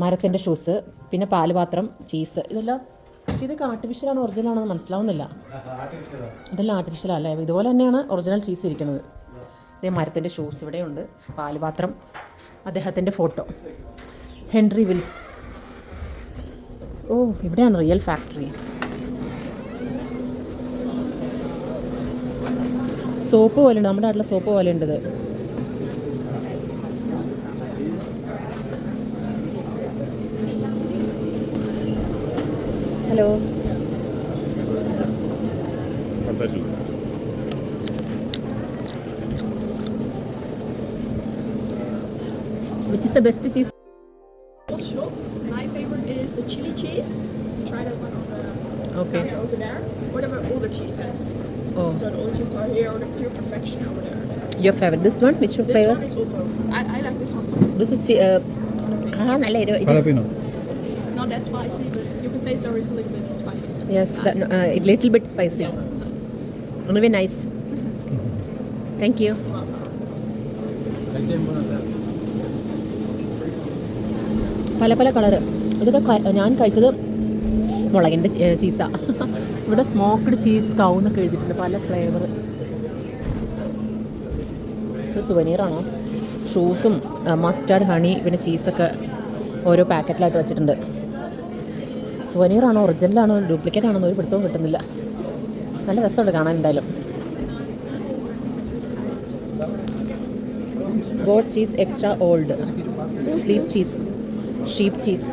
മരത്തിൻ്റെ ഷൂസ്, പിന്നെ പാലുപാത്രം, ചീസ്. ഇതെല്ലാം ഇതൊക്കെ ആർട്ടിഫിഷ്യലാണോ ഒറിജിനലാണെന്ന് മനസ്സിലാവുന്നില്ല. ഇതെല്ലാം ആർട്ടിഫിഷ്യലല്ലേ. ഇതുപോലെ തന്നെയാണ് ഒറിജിനൽ ചീസ് ഇരിക്കുന്നത്. ഇതേ മരത്തിൻ്റെ ഷൂസ് ഇവിടെയുണ്ട്, പാലുപാത്രം, അദ്ദേഹത്തിൻ്റെ ഫോട്ടോ, ഹെൻറി വിൽസ്. ഓ, ഇവിടെയാണ് റിയൽ ഫാക്ടറി. സോപ്പ് പോലെ ഉണ്ട്, നമ്മുടെ നാട്ടിലെ സോപ്പ് പോലെ ഉണ്ട് ഇത്. Hello, which is the best cheese? Sure. My favorite is the chili cheese. Try that one on the counter over there. What about all the cheeses? Oh. So the all the cheeses are here, or the pure perfection over there. Your favorite? This one? Which your This favorite? one is also. I like this one too. This is നല്ല എരിവ്. It's not that spicy, but you can taste there is a little bit spicy. Yes, a little bit spicy. Yes. Very nice. Thank you. പല പല colour. ഇതൊക്കെ ഞാൻ കഴിച്ചത് മുളകിൻ്റെ ചീസാണ്. ഇവിടെ smoked cheese കൗ എന്നൊക്കെ എഴുതിയിട്ടുണ്ട്, പല ഫ്ലേവർ. ഇത് സുവനീറാണോ? ഷൂസും മസ്റ്റാർഡ്, ഹണി, പിന്നെ ചീസൊക്കെ ഓരോ പാക്കറ്റിലായിട്ട് വെച്ചിട്ടുണ്ട്. സുവനീറാണോ ഒറിജിനലാണോ ഡ്യൂപ്ലിക്കേറ്റ് ആണോ ഒരു പിടുത്തവും കിട്ടുന്നില്ല. നല്ല രസമുണ്ട് കാണാൻ എന്തായാലും. God cheese extra old, sleep cheese, sheep cheese.